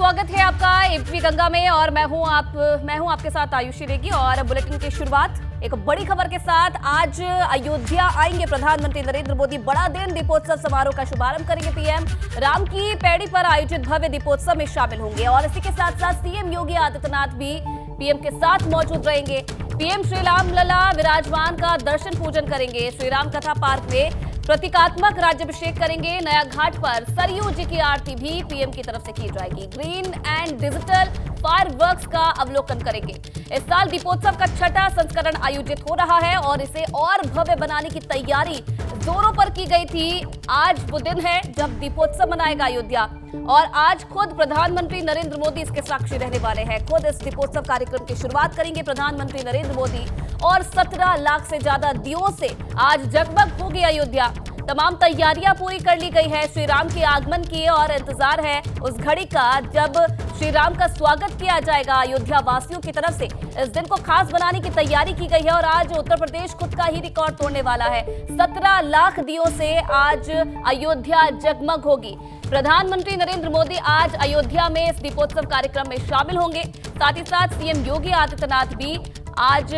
स्वागत है आपका एबीपी गंगा में और मैं हूं आपके साथ आयुषी रेगी। और बुलेटिन की शुरुआत एक बड़ी खबर के साथ। आज अयोध्या आएंगे प्रधानमंत्री नरेंद्र मोदी। बड़ा दिन दीपोत्सव समारोह का शुभारंभ करेंगे पीएम। राम की पैड़ी पर आयोजित भव्य दीपोत्सव में शामिल होंगे और इसी के साथ साथ सीएम योगी आदित्यनाथ भी पीएम के साथ मौजूद रहेंगे। पीएम श्री राम लला विराजमान का दर्शन पूजन करेंगे। श्री राम कथा पार्क में प्रतीकात्मक राज्याभिषेक करेंगे। नया घाट पर सरयू जी की आरती भी पीएम की तरफ से की जाएगी। ग्रीन एंड डिजिटल फायरवर्क्स का अवलोकन करेंगे। इस साल दीपोत्सव का छठा संस्करण आयोजित हो रहा है और इसे और भव्य बनाने की तैयारी जोरों पर की गई थी। आज वो दिन है जब दीपोत्सव मनाएगा अयोध्या और आज खुद प्रधानमंत्री नरेंद्र मोदी इसके साक्षी रहने वाले हैं। खुद इस दीपोत्सव कार्यक्रम की शुरुआत करेंगे प्रधानमंत्री नरेंद्र मोदी और 17 लाख से ज्यादा दियों से आज जगमग होगी अयोध्या। तमाम तैयारियां पूरी कर ली गई है श्री राम के आगमन की और इंतजार है उस घड़ी का जब श्री राम का स्वागत किया जाएगा अयोध्या वासियों की तरफ से। इस दिन को खास बनाने की तैयारी की गई है और आज उत्तर प्रदेश खुद का ही रिकॉर्ड तोड़ने वाला है। 17 लाख दियों से आज अयोध्या जगमग होगी। प्रधानमंत्री नरेंद्र मोदी आज अयोध्या में इस दीपोत्सव कार्यक्रम में शामिल होंगे। साथ ही साथ सीएम योगी आदित्यनाथ भी आज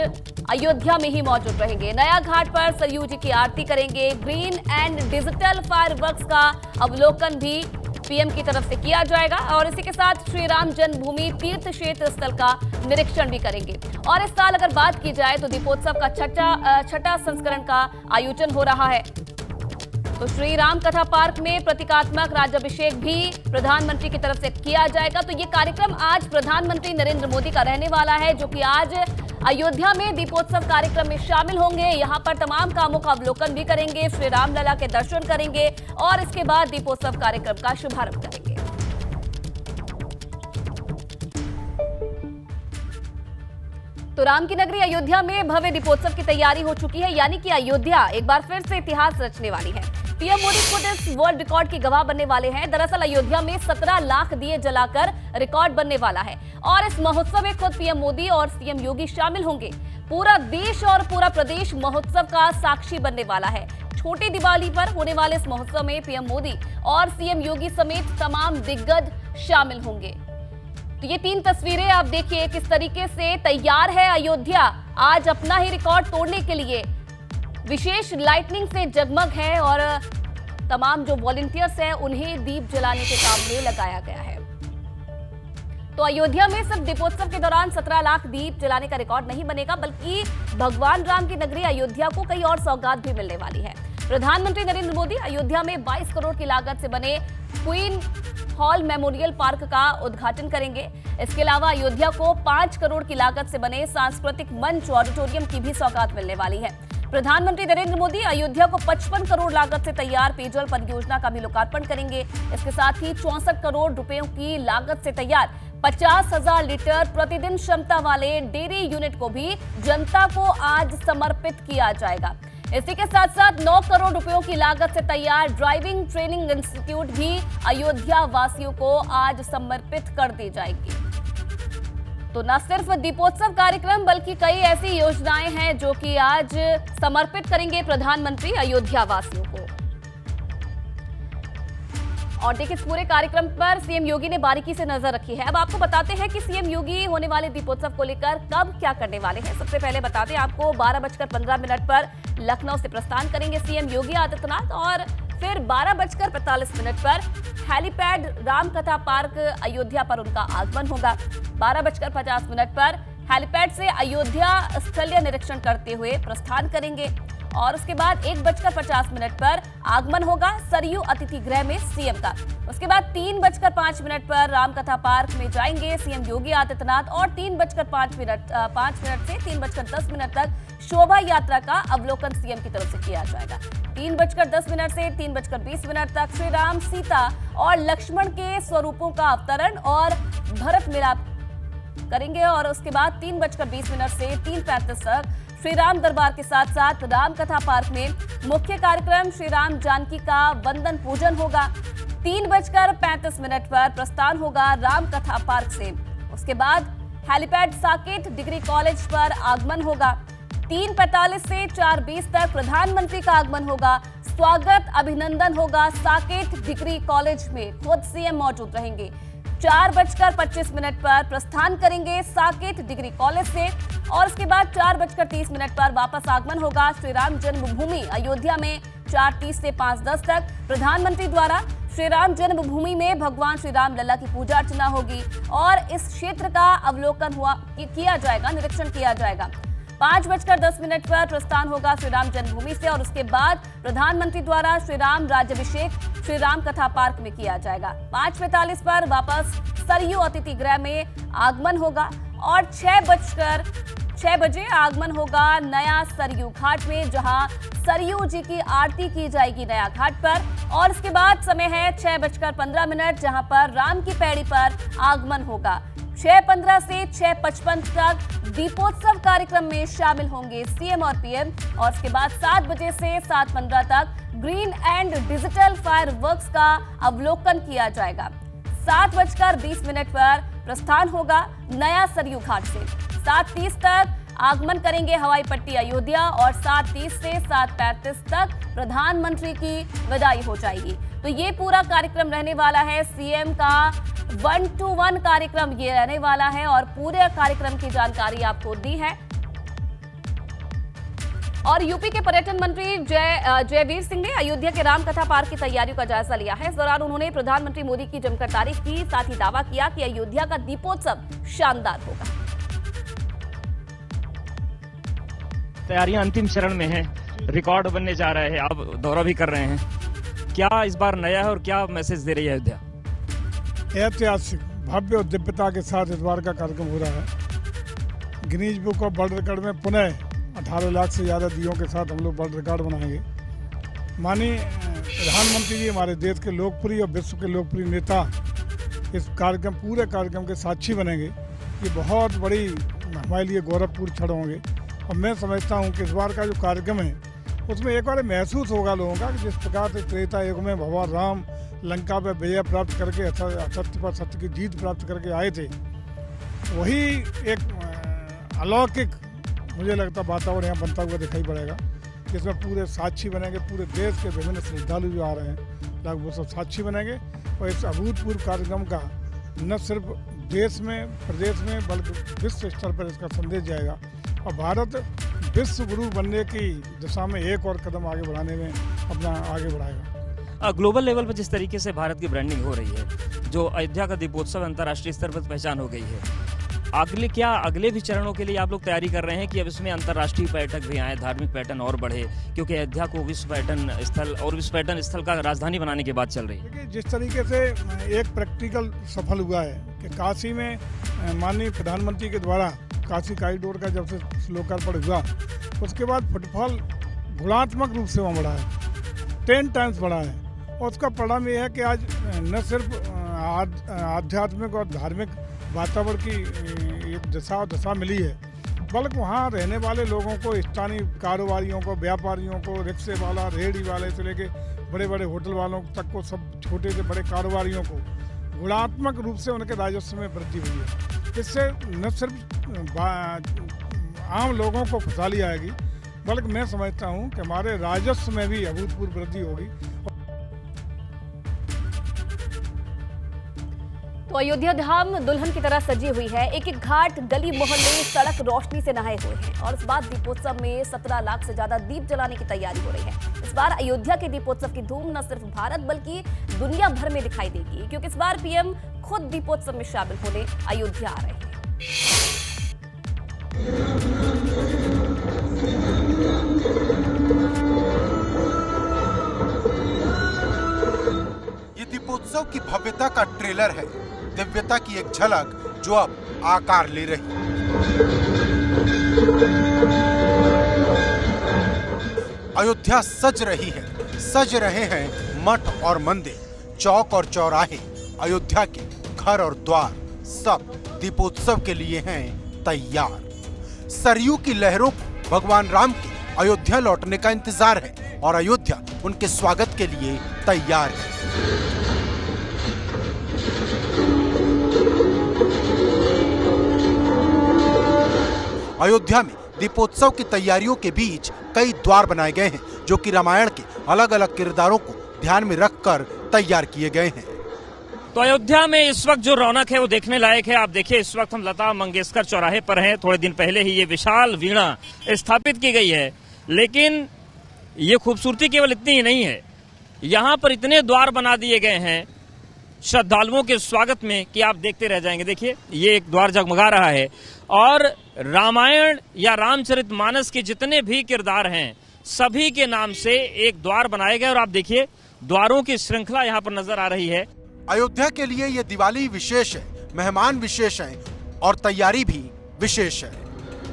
अयोध्या में ही मौजूद रहेंगे। नया घाट पर सरयू जी की आरती करेंगे। ग्रीन एंड डिजिटल फायरवर्क्स का अवलोकन भी पीएम की तरफ से किया जाएगा और इसी के साथ श्री राम जन्मभूमि तीर्थ क्षेत्र स्थल का निरीक्षण भी करेंगे। और इस साल अगर बात की जाए तो दीपोत्सव का छठा संस्करण का आयोजन हो रहा है। तो श्री राम कथा पार्क में प्रतीकात्मक राज्याभिषेक भी प्रधानमंत्री की तरफ से किया जाएगा। तो ये कार्यक्रम आज प्रधानमंत्री नरेंद्र मोदी का रहने वाला है जो कि आज अयोध्या में दीपोत्सव कार्यक्रम में शामिल होंगे। यहां पर तमाम कामों का अवलोकन भी करेंगे, श्री राम लला के दर्शन करेंगे और इसके बाद दीपोत्सव कार्यक्रम का शुभारंभ करेंगे। तो राम की नगरी अयोध्या में भव्य दीपोत्सव की तैयारी हो चुकी है, यानी कि अयोध्या एक बार फिर से इतिहास रचने वाली है। पीएम मोदी खुद इस वर्ल्ड रिकॉर्ड की गवाह बनने वाले हैं। दरअसल अयोध्या में 17 लाख दिए जलाकर रिकॉर्ड बनने वाला है और इस महोत्सव में खुद पीएम मोदी और सीएम योगी शामिल होंगे। पूरा देश और पूरा प्रदेश महोत्सव का साक्षी बनने वाला है। छोटी दिवाली पर होने वाले इस महोत्सव में पीएम मोदी और सीएम योगी समेत तमाम दिग्गज शामिल होंगे। तो ये 3 तस्वीरें आप देखिए किस तरीके से तैयार है अयोध्या आज अपना ही रिकॉर्ड तोड़ने के लिए। विशेष लाइटनिंग से जगमग है और तमाम जो वॉलंटियर्स हैं उन्हें दीप जलाने के काम में लगाया गया है। तो अयोध्या में सिर्फ दीपोत्सव के दौरान 17 लाख दीप जलाने का रिकॉर्ड नहीं बनेगा, बल्कि भगवान राम की नगरी अयोध्या को कई और सौगात भी मिलने वाली है। प्रधानमंत्री नरेंद्र मोदी अयोध्या में 22 करोड़ की लागत से बने क्वीन हॉल मेमोरियल पार्क का उद्घाटन करेंगे। इसके अलावा अयोध्या को 5 करोड़ की लागत से बने सांस्कृतिक मंच ऑडिटोरियम की भी सौगात मिलने वाली है। प्रधानमंत्री नरेंद्र मोदी अयोध्या को 55 करोड़ लागत से तैयार पेयजल परियोजना का भी लोकार्पण करेंगे। इसके साथ ही 64 करोड़ रुपयों की लागत से तैयार 50,000 लीटर प्रतिदिन क्षमता वाले डेयरी यूनिट को भी जनता को आज समर्पित किया जाएगा। इसी के साथ साथ 9 करोड़ रुपयों की लागत से तैयार ड्राइविंग ट्रेनिंग इंस्टीट्यूट भी अयोध्या वासियों को आज समर्पित कर दी जाएगी। तो न सिर्फ दीपोत्सव कार्यक्रम बल्कि कई ऐसी योजनाएं हैं जो कि आज समर्पित करेंगे प्रधानमंत्री अयोध्या वासियों को। और देखिए इस पूरे कार्यक्रम पर सीएम योगी ने बारीकी से नजर रखी है। अब आपको बताते हैं कि सीएम योगी होने वाले दीपोत्सव को लेकर कब क्या करने वाले हैं। सबसे पहले बताते हैं आपको 12:15 पर लखनऊ से प्रस्थान करेंगे सीएम योगी आदित्यनाथ और फिर 12:45 पर हेलीपैड रामकथा पार्क अयोध्या पर उनका आगमन होगा। 12:50 पर हेलीपैड से अयोध्या स्थलीय निरीक्षण करते हुए प्रस्थान करेंगे और उसके बाद 1:50 पर आगमन होगा सरयू अतिथि गृह में सीएम का। उसके बाद 3:05 पर रामकथा पार्क में जाएंगे सीएम योगी आदित्यनाथ और 3:05 से 3:10 तक शोभा यात्रा का अवलोकन सीएम की तरफ से किया जाएगा। 3:10 से 3:20 तक श्री राम, सीता और लक्ष्मण के स्वरूपों का अवतरण और भरत मिलाप करेंगे और उसके बाद 3:20 से 3:35 तक श्री राम दरबार के साथ साथ रामकथा पार्क में मुख्य कार्यक्रम श्री राम जानकी का वंदन पूजन होगा। 3:35 पर प्रस्थान होगा रामकथा पार्क से। उसके बाद हेलीपैड साकेत डिग्री कॉलेज पर आगमन होगा। 3:45 से 4:20 तक प्रधानमंत्री का आगमन होगा। स्वागत अभिनंदन होगा साकेत डिग्री कॉलेज में, खुद सीएम मौजूद रहेंगे। 4:25 पर प्रस्थान करेंगे साकेत डिग्री कॉलेज से और उसके बाद 4:30 पर वापस आगमन होगा श्री राम जन्मभूमि अयोध्या में 4:30 से 5:10 तक। प्रधानमंत्री द्वारा श्री राम जन्मभूमि में भगवान श्री राम लल्ला की पूजा अर्चना होगी और इस क्षेत्र का अवलोकन किया जाएगा, निरीक्षण किया जाएगा। 5:10 पर प्रस्थान होगा श्री राम जन्मभूमि से और उसके बाद प्रधानमंत्री द्वारा श्री राम राज्याभिषेक श्री राम कथा पार्क में किया जाएगा। 5:45 पर वापस सरयू अतिथि गृह में आगमन होगा और 6 बजे आगमन होगा नया सरयू घाट में, जहां सरयू जी की आरती की जाएगी नया घाट पर और इसके बाद समय है 6:15 जहां पर राम की पैड़ी पर आगमन होगा। 6:15 से 6:55 तक दीपोत्सव कार्यक्रम में शामिल होंगे सीएम और पीएम और इसके बाद 7 बजे से 7:15 तक ग्रीन एंड डिजिटल फायरवर्क्स का अवलोकन किया जाएगा। 7:20 पर प्रस्थान होगा नया सरयू घाट से। 7:30 तक आगमन करेंगे हवाई पट्टी अयोध्या और 7:30 से 7:35 तक प्रधानमंत्री की विदाई हो जाएगी। तो ये पूरा कार्यक्रम रहने वाला है, सीएम का 1-to-1 कार्यक्रम ये रहने वाला है और पूरे कार्यक्रम की जानकारी आपको दी है। और यूपी के पर्यटन मंत्री जयवीर सिंह ने अयोध्या के राम कथा पार्क की तैयारियों का जायजा लिया है। इस दौरान उन्होंने प्रधानमंत्री मोदी की जमकर तारीफ की, साथ ही दावा किया कि अयोध्या का दीपोत्सव शानदार होगा। तैयारियां अंतिम चरण में हैं, रिकॉर्ड बनने जा रहे हैं, आप दौरा भी कर रहे हैं, क्या इस बार नया है और क्या मैसेज दे रही है अयोध्या? ऐतिहासिक भव्य और दिव्यता के साथ इस बार का कार्यक्रम हो रहा है। Guinness book of world record में पुनः 18 लाख से ज़्यादा दियों के साथ हम लोग वर्ल्ड रिकॉर्ड बनाएंगे। माननीय प्रधानमंत्री जी हमारे देश के लोकप्रिय और विश्व के लोकप्रिय नेता इस कार्यक्रम पूरे कार्यक्रम के साक्षी बनेंगे। ये बहुत बड़ी हमारे लिए गौरवपूर्ण क्षण होंगे और मैं समझता हूँ कि इस बार का जो कार्यक्रम है उसमें एक बार महसूस होगा लोगों का कि जिस प्रकार से त्रेता युग में भगवान राम लंका पर विजय प्राप्त करके असत्य पर सत्य की जीत प्राप्त करके आए थे, वही एक अलौकिक मुझे लगता वातावरण यहाँ बनता हुआ दिखाई पड़ेगा, जिसमें पूरे साक्षी बनेंगे। पूरे देश के विभिन्न श्रद्धालु जो आ रहे हैं लगभग वो सब साक्षी बनेंगे और इस अभूतपूर्व कार्यक्रम का न सिर्फ देश में प्रदेश में बल्कि विश्व स्तर पर इसका संदेश जाएगा और भारत विश्व गुरु बनने की दिशा में एक और कदम आगे बढ़ाने में अपना आगे बढ़ाएगा। ग्लोबल लेवल पर जिस तरीके से भारत की ब्रांडिंग हो रही है, जो अयोध्या का दीपोत्सव अंतर्राष्ट्रीय स्तर पर पहचान हो गई है, अगले भी चरणों के लिए आप लोग तैयारी कर रहे हैं कि अब इसमें अंतर्राष्ट्रीय पर्यटक भी आए, धार्मिक पर्यटन और बढ़े, क्योंकि अयोध्या को विश्व पर्यटन स्थल का राजधानी बनाने की बात चल रही है। जिस तरीके से एक प्रैक्टिकल सफल हुआ है कि काशी में माननीय प्रधानमंत्री के द्वारा काशी कॉरिडोर का जब से लोकार्पण हुआ उसके बाद फुटफॉल गुणात्मक रूप से वहाँ बढ़ा है, 10 टाइम्स बढ़ा है और उसका परिणाम ये है कि आज न सिर्फ आध्यात्मिक और धार्मिक वातावरण की एक दशा मिली है, बल्कि वहाँ रहने वाले लोगों को, स्थानीय कारोबारियों को, व्यापारियों को, रिक्शे वाला, रेहड़ी वाले से लेके बड़े बड़े होटल वालों तक को, सब छोटे से बड़े कारोबारियों को गुणात्मक रूप से उनके राजस्व में वृद्धि हुई है। इससे न सिर्फ आम लोगों को खुशहाली आएगी, बल्कि मैं समझता हूँ कि हमारे राजस्व में भी अभूतपूर्व वृद्धि होगी। तो अयोध्या धाम दुल्हन की तरह सजी हुई है। एक एक घाट, गली मोहल्ले, सड़क रोशनी से नहाए हुए हैं और इस बार दीपोत्सव में 17 लाख से ज्यादा दीप जलाने की तैयारी हो रही है। इस बार अयोध्या के दीपोत्सव की धूम न सिर्फ भारत बल्कि दुनिया भर में दिखाई देगी, क्योंकि इस बार पीएम खुद दीपोत्सव में शामिल होने अयोध्या आ रहे हैं। ये दीपोत्सव की भव्यता का ट्रेलर है, दिव्यता की एक झलक जो अब आकार ले रही है। अयोध्या सज रही है, सज रहे हैं मठ और मंदिर, चौक और चौराहे, अयोध्या के घर और द्वार सब दीपोत्सव के लिए हैं तैयार। सरयू की लहरों को भगवान राम के अयोध्या लौटने का इंतजार है और अयोध्या उनके स्वागत के लिए तैयार है। अयोध्या में दीपोत्सव की तैयारियों के बीच कई द्वार बनाए गए हैं, जो कि रामायण के अलग अलग किरदारों को ध्यान में रखकर तैयार किए गए हैं। तो अयोध्या में इस वक्त जो रौनक है वो देखने लायक है। आप देखिए, इस वक्त हम लता मंगेशकर चौराहे पर हैं। थोड़े दिन पहले ही ये विशाल वीणा स्थापित की गई है, लेकिन ये खूबसूरती केवल इतनी ही नहीं है। यहाँ पर इतने द्वार बना दिए गए हैं श्रद्धालुओं के स्वागत में कि आप देखते रह जाएंगे। देखिए, ये एक द्वार जगमगा रहा है और रामायण या रामचरितमानस के जितने भी किरदार हैं सभी के नाम से एक द्वार बनाए गए और आप देखिए द्वारों की श्रृंखला यहाँ पर नजर आ रही है। अयोध्या के लिए ये दिवाली विशेष है, मेहमान विशेष हैं और तैयारी भी विशेष है।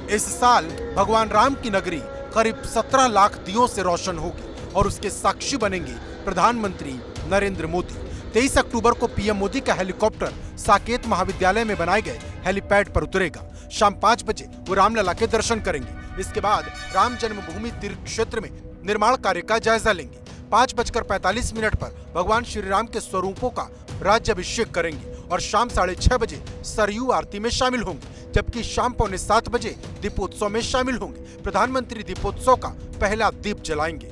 इस साल भगवान राम की नगरी करीब 17 लाख दियों से रोशन होगी और उसके साक्षी बनेंगे प्रधानमंत्री नरेंद्र मोदी। 23 अक्टूबर को पीएम मोदी का हेलीकॉप्टर साकेत महाविद्यालय में बनाए गए हेलीपैड पर उतरेगा। शाम 5 बजे वो रामलला के दर्शन करेंगे। इसके बाद राम जन्मभूमि तीर्थ क्षेत्र में निर्माण कार्य का जायजा लेंगे। 5:45 पर भगवान श्री राम के स्वरूपों का राज्याभिषेक करेंगे और शाम 6:30 बजे सरयू आरती में शामिल होंगे, जबकि शाम 6:45 बजे दीपोत्सव में शामिल होंगे। प्रधानमंत्री दीपोत्सव का पहला दीप जलाएंगे।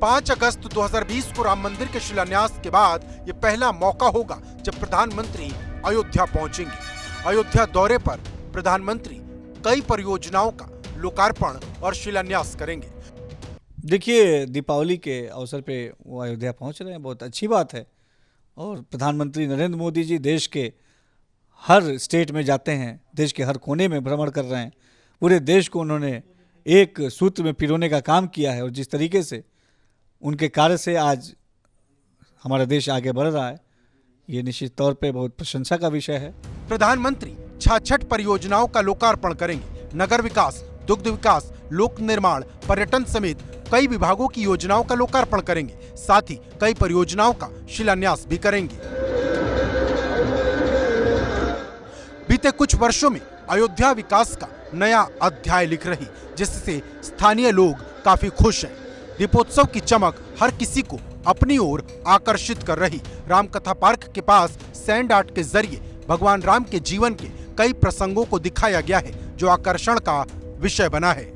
5 अगस्त 2020 को राम मंदिर के शिलान्यास के बाद ये पहला मौका होगा जब प्रधानमंत्री अयोध्या पहुंचेंगे। अयोध्या दौरे पर प्रधानमंत्री कई परियोजनाओं का लोकार्पण और शिलान्यास करेंगे। देखिए, दीपावली के अवसर पे वो अयोध्या पहुंच रहे हैं, बहुत अच्छी बात है। और प्रधानमंत्री नरेंद्र मोदी जी देश के हर स्टेट में जाते हैं, देश के हर कोने में भ्रमण कर रहे हैं। पूरे देश को उन्होंने एक सूत्र में पिरोने का काम किया है और जिस तरीके से उनके कार्य से आज हमारा देश आगे बढ़ रहा है, ये निश्चित तौर पे बहुत प्रशंसा का विषय है। प्रधानमंत्री 66 परियोजनाओं का लोकार्पण करेंगे। नगर विकास, दुग्ध विकास, लोक निर्माण, पर्यटन समेत कई विभागों की योजनाओं का लोकार्पण करेंगे। साथ ही कई परियोजनाओं का शिलान्यास भी करेंगे। बीते कुछ वर्षों में अयोध्या विकास का नया अध्याय लिख रही, जिससे स्थानीय लोग काफी खुश हैं। दीपोत्सव की चमक हर किसी को अपनी ओर आकर्षित कर रही। रामकथा पार्क के पास सैंड आर्ट के जरिए भगवान राम के जीवन के कई प्रसंगों को दिखाया गया है, जो आकर्षण का विषय बना है।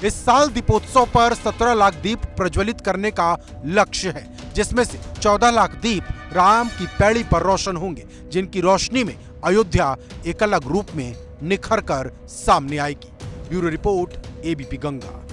इस साल दीपोत्सव पर 17 लाख दीप प्रज्वलित करने का लक्ष्य है, जिसमें से 14 लाख दीप राम की पैड़ी पर रोशन होंगे, जिनकी रोशनी में अयोध्या एक अलग रूप में निखर कर सामने आएगी। Bureau report, ABP Ganga.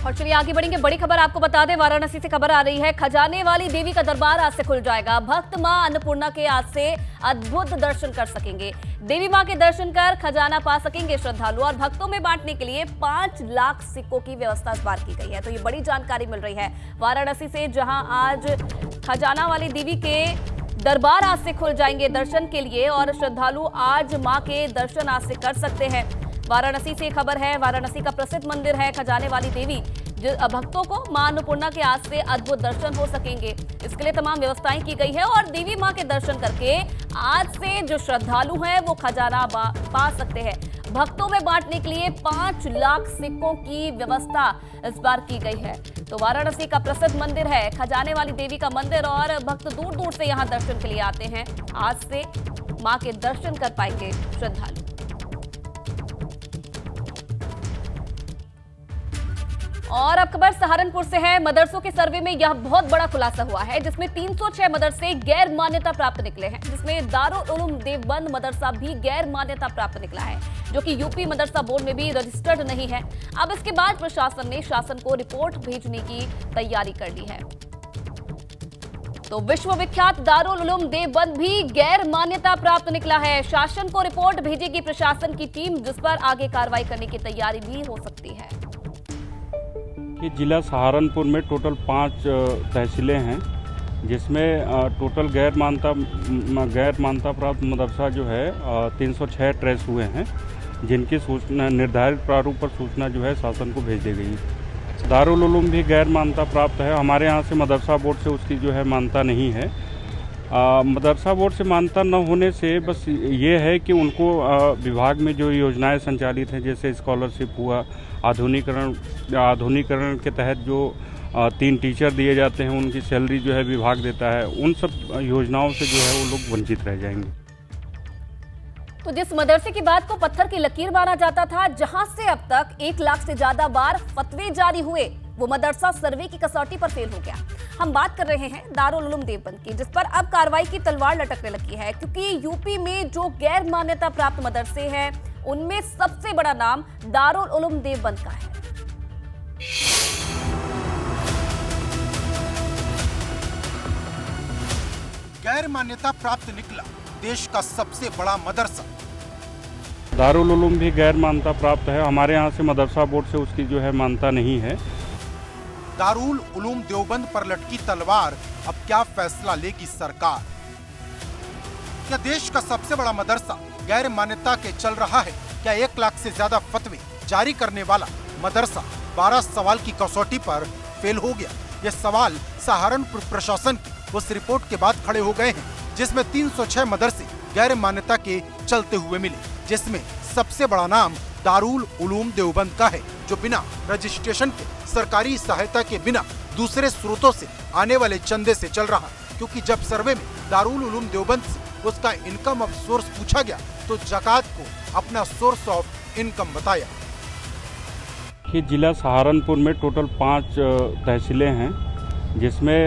और चलिए आगे बढ़ेंगे। बड़ी खबर आपको बता दें, वाराणसी से खबर आ रही है। खजाने वाली देवी का दरबार आज से खुल जाएगा। भक्त मां अन्नपूर्णा के आज से अद्भुत दर्शन कर सकेंगे। देवी मां के दर्शन कर खजाना पा सकेंगे श्रद्धालु और भक्तों में बांटने के लिए 5 लाख सिक्कों की व्यवस्था इस बार की गई है। तो ये बड़ी जानकारी मिल रही है वाराणसी से, जहां आज खजाना वाली देवी के दरबार आज से खुल जाएंगे दर्शन के लिए और श्रद्धालु आज मां के दर्शन आज से कर सकते हैं। वाराणसी से खबर है। वाराणसी का प्रसिद्ध मंदिर है खजाने वाली देवी। भक्तों को मां अन्नपूर्णा के आज से अद्भुत दर्शन हो सकेंगे। इसके लिए तमाम व्यवस्थाएं की गई है और देवी मां के दर्शन करके आज से जो श्रद्धालु हैं वो खजाना पा सकते हैं। भक्तों में बांटने के लिए 5 लाख सिक्कों की व्यवस्था इस बार की गई है। तो वाराणसी का प्रसिद्ध मंदिर है खजाने वाली देवी का मंदिर और भक्त दूर दूर से यहाँ दर्शन के लिए आते हैं। आज से मां के दर्शन कर पाएंगे श्रद्धालु। और अब खबर सहारनपुर से है। मदरसों के सर्वे में यह बहुत बड़ा खुलासा हुआ है, जिसमें 306 मदरसे गैर मान्यता प्राप्त निकले हैं, जिसमें दारुल उलूम देवबंद मदरसा भी गैर मान्यता प्राप्त निकला है, जो कि यूपी मदरसा बोर्ड में भी रजिस्टर्ड नहीं है। अब इसके बाद प्रशासन ने शासन को रिपोर्ट भेजने की तैयारी कर ली है। तो विश्वविख्यात दारुल उलूम देवबंद भी गैर मान्यता प्राप्त निकला है। शासन को रिपोर्ट भेजेगी प्रशासन की टीम, जिस पर आगे कार्रवाई करने की तैयारी भी हो सकती है। कि जिला सहारनपुर में टोटल 5 तहसीलें हैं, जिसमें टोटल गैर मान्यता प्राप्त मदरसा जो है 306 ट्रेस हुए हैं, जिनकी सूचना निर्धारित प्रारूप पर सूचना जो है शासन को भेज दी गई। दारुल उलूम भी गैर मान्यता प्राप्त है। हमारे यहाँ से मदरसा बोर्ड से उसकी जो है मान्यता नहीं है। मदरसा बोर्ड से मान्यता न होने से बस ये है कि उनको विभाग में जो योजनाएं संचालित हैं, जैसे स्कॉलरशिप हुआ, आधुनिकरण के तहत जो 3 टीचर दिए जाते हैं, उनकी सैलरी जो है विभाग देता है, उन सब योजनाओं से जो है वो लोग वंचित रह जाएंगे। तो जिस मदरसे की बात को पत्थर की लकीर माना जाता था, जहां से अब तक 1 लाख से ज्यादा बार फतवे जारी हुए, वो मदरसा सर्वे की कसौटी पर फेल हो गया। हम बात कर रहे हैं दारुल उलूम देवबंद की, जिस पर अब कार्रवाई की तलवार लटकने लगी है, क्योंकि यूपी में जो गैर मान्यता प्राप्त मदरसे हैं उनमें सबसे बड़ा नाम दारुल उलूम देवबंद का है। गैर मान्यता प्राप्त निकला देश का सबसे बड़ा मदरसा। दारुल उलूम भी गैर मान्यता प्राप्त है। हमारे यहाँ से मदरसा बोर्ड से उसकी जो है मान्यता नहीं है। दारुल उलूम देवबंद पर लटकी तलवार, अब क्या फैसला लेगी सरकार? क्या देश का सबसे बड़ा मदरसा गैर मान्यता के चल रहा है? क्या 1 लाख से ज्यादा फतवे जारी करने वाला मदरसा 12 सवाल की कसौटी पर फेल हो गया? ये सवाल सहारनपुर प्रशासन की उस रिपोर्ट के बाद खड़े हो गए हैं जिसमें 306 मदरसे गैर मान्यता के चलते हुए मिले, जिसमें सबसे बड़ा नाम दारुल उलूम देवबंद का है, जो बिना रजिस्ट्रेशन के सरकारी सहायता के बिना दूसरे स्रोतों से आने वाले चंदे से चल रहा। क्योंकि जब सर्वे में दारुल उलूम देवबंद से उसका इनकम ऑफ सोर्स पूछा गया तो ज़कात को अपना सोर्स ऑफ इनकम बताया। कि जिला सहारनपुर में टोटल 5 तहसीलें हैं, जिसमें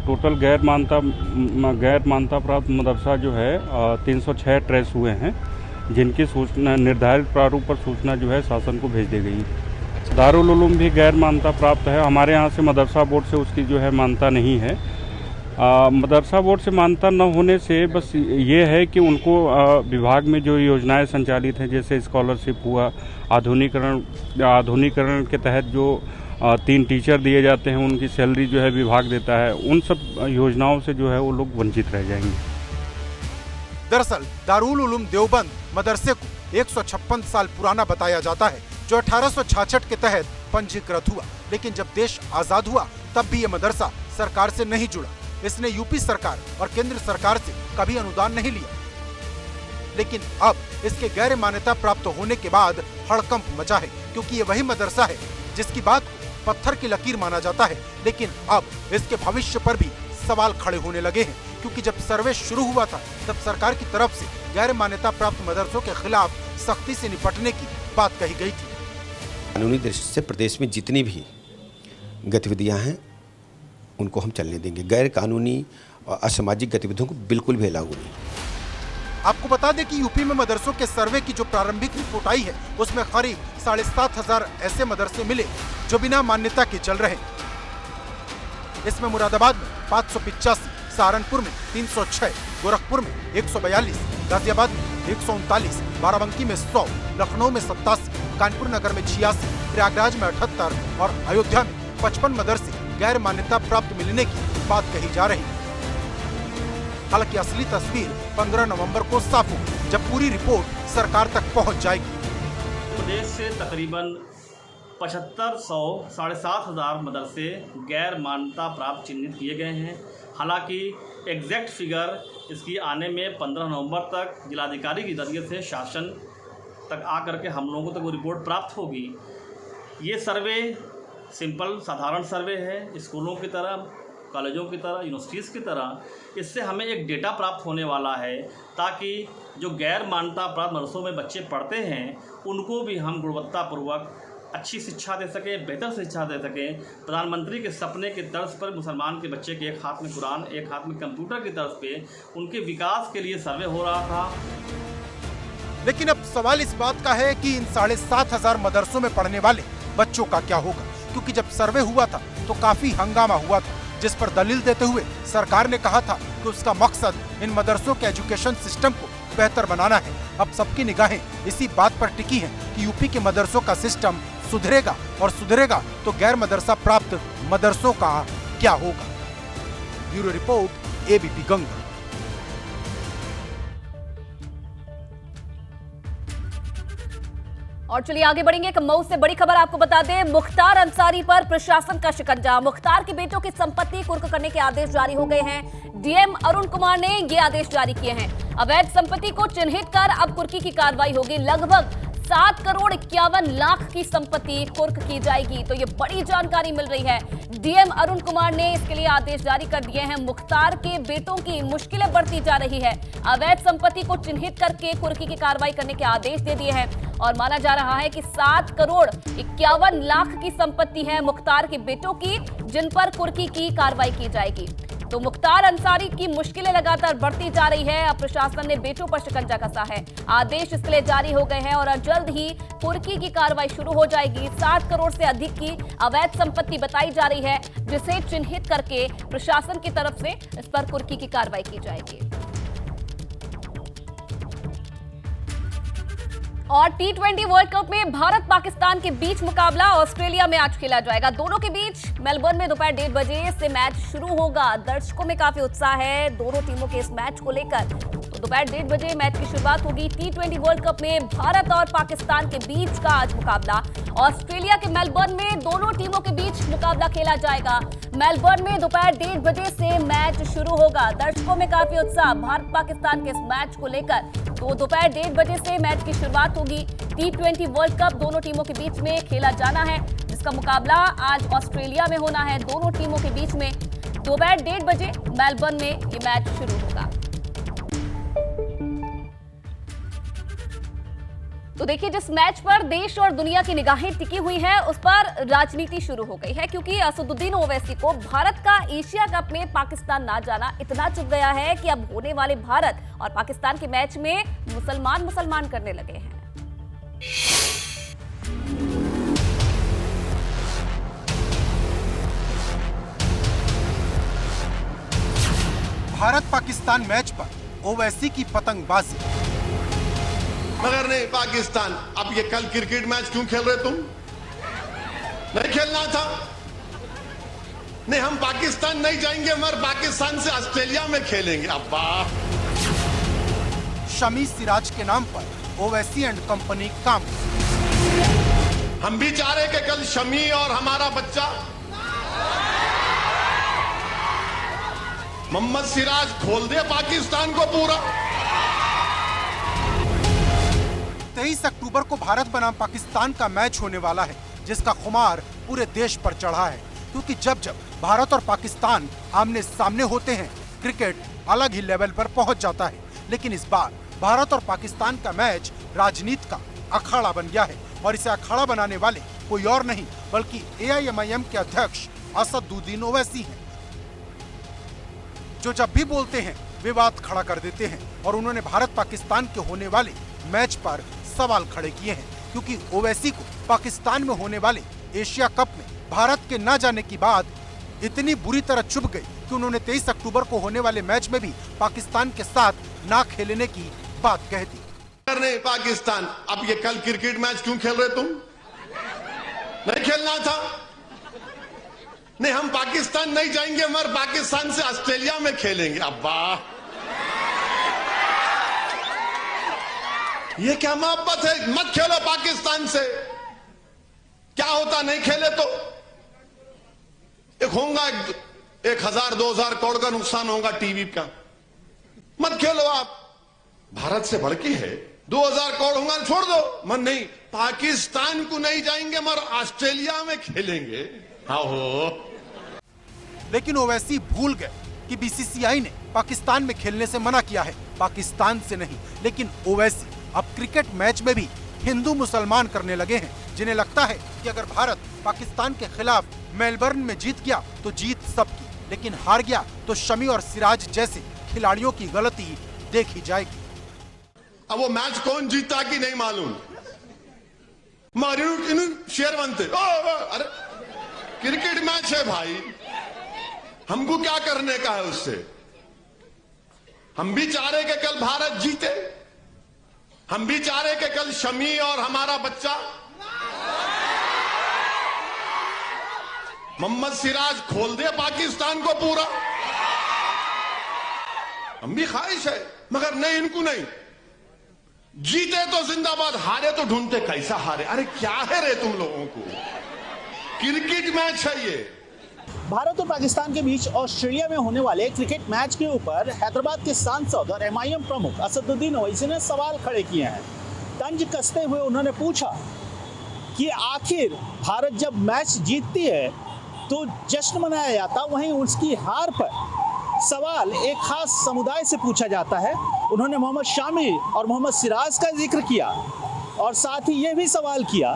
टोटल गैर मान्यता प्राप्त मदरसा जो है 306 ट्रेस हुए हैं, जिनकी सूचना निर्धारित प्रारूप पर सूचना जो है शासन को भेज दी गई। दारुल उलूम भी गैर मान्यता प्राप्त है। हमारे यहाँ से मदरसा बोर्ड से उसकी जो है मान्यता नहीं है। मदरसा बोर्ड से मान्यता न होने से बस ये है कि उनको विभाग में जो योजनाएं संचालित हैं, जैसे स्कॉलरशिप हुआ, आधुनिकरण के तहत जो 3 टीचर दिए जाते हैं, उनकी सैलरी जो है विभाग देता है, उन सब योजनाओं से जो है वो लोग वंचित रह जाएंगे। दरअसल दारुल उलूम देवबंद मदरसे को 156 साल पुराना बताया जाता है, जो 1866 के तहत पंजीकृत हुआ। लेकिन जब देश आजाद हुआ तब भी ये मदरसा सरकार से नहीं जुड़ा। इसने यूपी सरकार और केंद्र सरकार से कभी अनुदान नहीं लिया। लेकिन अब इसके गैर मान्यता प्राप्त होने के बाद हड़कंप मचा है, क्योंकि ये वही मदरसा है जिसकी बात को पत्थर की लकीर माना जाता है। लेकिन अब इसके भविष्य पर भी सवाल खड़े होने लगे हैं, क्योंकि जब सर्वे शुरू हुआ था तब सरकार की तरफ से गैर मान्यता प्राप्त मदरसों के खिलाफ सख्ती से निपटने की बात कही गई थी। कानूनी दृष्टि से प्रदेश में जितनी भी गतिविधियां हैं उनको हम चलने देंगे। गैर कानूनी और असामाजिक गतिविधियों को बिल्कुल भी लागू नहीं। आपको बता दें कि यूपी में मदरसों के सर्वे की जो प्रारंभिक रिपोर्ट आई है उसमें करीब 7,500 ऐसे मदरसे मिले जो बिना मान्यता के चल रहे। इसमें मुरादाबाद में 585, सहारनपुर में 306, गोरखपुर में 142, गाजियाबाद में 139, बाराबंकी में 100, लखनऊ में 87, कानपुर नगर में 86, प्रयागराज में 78 और अयोध्या में 55 मदरसे गैर मान्यता प्राप्त मिलने की बात कही जा रही। हालांकि असली तस्वीर 15 नवंबर को साफ होगी, जब पूरी रिपोर्ट सरकार तक पहुंच जाएगी। प्रदेश से तकरीबन 7500 7,500 मदरसे गैर मान्यता प्राप्त चिन्हित किए गए हैं। हालांकि एग्जैक्ट फिगर इसकी आने में 15 नवंबर तक जिलाधिकारी के जरिए से शासन तक आकर के हम लोगों तक वो रिपोर्ट प्राप्त होगी। ये सर्वे सिंपल साधारण सर्वे है, स्कूलों की तरह, कॉलेजों की तरह, यूनिवर्सिटीज़ की तरह। इससे हमें एक डेटा प्राप्त होने वाला है, ताकि जो गैर मान्यता प्राप्त मदरसों में बच्चे पढ़ते हैं उनको भी हम गुणवत्तापूर्वक अच्छी शिक्षा दे सकें, बेहतर शिक्षा दे सकें। प्रधानमंत्री के सपने के तर्ज पर मुसलमान के बच्चे के एक हाथ में कुरान, एक हाथ में कंप्यूटर की तर्ज पे उनके विकास के लिए सर्वे हो रहा था। लेकिन अब सवाल इस बात का है कि इन 7,500 मदरसों में पढ़ने वाले बच्चों का क्या होगा, क्योंकि जब सर्वे हुआ था तो काफी हंगामा हुआ था, जिस पर दलील देते हुए सरकार ने कहा था कि उसका मकसद इन मदरसों के एजुकेशन सिस्टम को बेहतर बनाना है। अब सबकी निगाहें इसी बात पर टिकी हैं कि यूपी के मदरसों का सिस्टम सुधरेगा, और सुधरेगा तो गैर मदरसा प्राप्त मदरसों का क्या होगा। Bureau report, ABP Ganga. और चलिए आगे बढ़ेंगे। एक मऊ से बड़ी खबर आपको बता दें, मुख्तार अंसारी पर प्रशासन का शिकंजा। मुख्तार के बेटों की संपत्ति कुर्क करने के आदेश जारी हो गए हैं। डीएम अरुण कुमार ने ये आदेश जारी किए हैं। अवैध संपत्ति को चिन्हित कर अब कुर्की की कार्रवाई होगी। लगभग 7 करोड़ 51 लाख की संपत्ति कुर्क की जाएगी। तो ये बड़ी जानकारी मिल रही है। डीएम अरुण कुमार ने इसके लिए आदेश जारी कर दिए हैं। मुख्तार के बेटों की मुश्किलें बढ़ती जा रही है। अवैध संपत्ति को चिन्हित करके कुर्की की कार्रवाई करने के आदेश दे दिए हैं और माना जा रहा है कि 7 करोड़ 51 लाख की संपत्ति है मुख्तार के बेटों की, जिन पर कुर्की की कार्रवाई की जाएगी। तो मुख्तार अंसारी की मुश्किलें लगातार बढ़ती जा रही है। अब प्रशासन ने बेटों पर शिकंजा कसा है। आदेश इसके लिए जारी हो गए हैं और जल्द ही कुर्की की कार्रवाई शुरू हो जाएगी। 7 करोड़ से अधिक की अवैध संपत्ति बताई जा रही है, जिसे चिन्हित करके प्रशासन की तरफ से इस पर कुर्की की कार्रवाई की जाएगी। और T20 वर्ल्ड कप में भारत पाकिस्तान के बीच मुकाबला ऑस्ट्रेलिया में आज खेला जाएगा। दोनों के बीच मेलबर्न में दोपहर 1:30 बजे से मैच शुरू होगा। दर्शकों में काफी उत्साह है दोनों टीमों के इस मैच को लेकर। तो दोपहर 1:30 बजे मैच की शुरुआत होगी। T20 वर्ल्ड कप में भारत और पाकिस्तान के बीच का आज मुकाबला ऑस्ट्रेलिया के मेलबर्न में दोनों टीमों के बीच मुकाबला खेला जाएगा। मेलबर्न में दोपहर 1:30 बजे से मैच शुरू होगा। दर्शकों में काफी उत्साह भारत पाकिस्तान के इस मैच को लेकर। तो दोपहर 1:30 बजे से मैच की शुरुआत होगी। T20 वर्ल्ड कप दोनों टीमों के बीच में खेला जाना है, जिसका मुकाबला आज ऑस्ट्रेलिया में होना है। दोनों टीमों के बीच में दोपहर 1:30 बजे मेलबर्न में ये मैच शुरू होगा। तो देखिए, जिस मैच पर देश और दुनिया की निगाहें टिकी हुई हैं, उस पर राजनीति शुरू हो गई है, क्योंकि असदुद्दीन ओवैसी को भारत का एशिया कप में पाकिस्तान ना जाना इतना चुभ गया है कि अब होने वाले भारत और पाकिस्तान के मैच में मुसलमान करने लगे हैं। भारत पाकिस्तान मैच पर ओवैसी की पतंगबाजी। मगर नहीं पाकिस्तान, अब ये कल क्रिकेट मैच क्यों खेल रहे तुम? नहीं खेलना था। नहीं, हम पाकिस्तान नहीं जाएंगे, मगर पाकिस्तान से ऑस्ट्रेलिया में खेलेंगे। अब्बा शमी सिराज के नाम पर ओवैसी एंड कंपनी काम। हम भी चाह रहे कि कल शमी और हमारा बच्चा मोहम्मद सिराज खोल दे पाकिस्तान को पूरा। 23 अक्टूबर को भारत बनाम पाकिस्तान का मैच होने वाला है, जिसका खुमार पूरे देश पर चढ़ा है, क्योंकि जब जब भारत और पाकिस्तान आमने सामने होते हैं, क्रिकेट अलग ही लेवल पर पहुंच जाता है। लेकिन इस बार भारत और पाकिस्तान का मैच राजनीति का अखाड़ा बन गया है और इसे अखाड़ा बनाने वाले कोई और नहीं बल्कि AIMIM के अध्यक्ष असदुद्दीन ओवैसी हैं, जो जब भी बोलते हैं विवाद खड़ा कर देते हैं। और उन्होंने भारत पाकिस्तान के होने वाले मैच पर सवाल खड़े किए हैं, क्योंकि ओवैसी को पाकिस्तान में होने वाले एशिया कप में भारत के न जाने की बात इतनी बुरी तरह चुभ गई कि उन्होंने 23 अक्टूबर को होने वाले मैच में भी पाकिस्तान के साथ ना खेलने की बात कह दी। नहीं पाकिस्तान, अब ये कल क्रिकेट मैच क्यों खेल रहे तुम? नहीं खेलना था। नहीं, हम पाकिस्तान नहीं जाएंगे, मगर पाकिस्तान से ऑस्ट्रेलिया में खेलेंगे। अब्बा ये क्या मोहब्बत है? मत खेलो पाकिस्तान से। क्या होता नहीं खेले तो? एक होगा 1000-2000 करोड़ का नुकसान होगा टीवी का। मत खेलो आप। भारत से बढ़ के है 2000 करोड़ होगा, छोड़ दो। मन नहीं, पाकिस्तान को नहीं जाएंगे, मगर ऑस्ट्रेलिया में खेलेंगे। हाँ हो। लेकिन ओवैसी भूल गए कि BCCI ने पाकिस्तान में खेलने से मना किया है, पाकिस्तान से नहीं। लेकिन ओवैसी अब क्रिकेट मैच में भी हिंदू मुसलमान करने लगे हैं, जिन्हें लगता है कि अगर भारत पाकिस्तान के खिलाफ मेलबर्न में जीत गया तो जीत सबकी, लेकिन हार गया तो शमी और सिराज जैसे खिलाड़ियों की गलती देखी जाएगी। अब वो मैच कौन जीता कि नहीं मालूम, शेयर बनते। अरे क्रिकेट मैच है भाई, हमको क्या करने का है उससे? हम भी चाह रहे कि कल भारत जीते। हम भी चाह रहे कि कल शमी और हमारा बच्चा मोहम्मद सिराज खोल दे पाकिस्तान को पूरा। हम भी ख्वाहिश है, मगर नहीं, इनको नहीं। जीते तो जिंदाबाद, हारे तो ढूंढते कैसा हारे। अरे क्या है रे तुम लोगों को? क्रिकेट मैच है ये। भारत और पाकिस्तान के बीच ऑस्ट्रेलिया में होने वाले क्रिकेट मैच के ऊपर हैदराबाद के सांसद और MIM प्रमुख असदुद्दीन ओवैसी ने सवाल खड़े किए हैं। तंज कसते हुए उन्होंने पूछा कि आखिर भारत जब मैच जीतती है तो जश्न मनाया जाता, वहीं उसकी हार पर सवाल एक खास समुदाय से पूछा जाता है। उन्होंने मोहम्मद शामी और मोहम्मद सिराज का जिक्र किया और साथ ही ये भी सवाल किया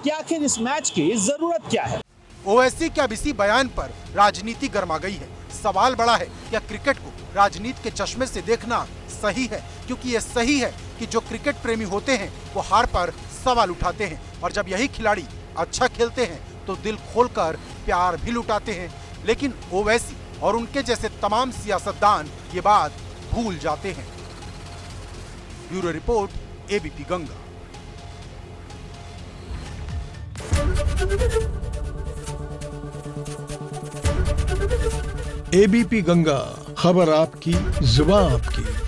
कि आखिर इस मैच की जरूरत क्या है। ओवैसी के अब इसी बयान पर राजनीति गर्मा गई है। सवाल बड़ा है, क्या क्रिकेट को राजनीति के चश्मे से देखना सही है? क्योंकि ये सही है कि जो क्रिकेट प्रेमी होते हैं वो हार पर सवाल उठाते हैं, और जब यही खिलाड़ी अच्छा खेलते हैं तो दिल खोलकर प्यार भी लुटाते हैं। लेकिन ओवैसी और उनके जैसे तमाम सियासतदान ये बात भूल जाते हैं। Bureau report, ABP Ganga. ABP Ganga, खबर आपकी, जुबान आपकी।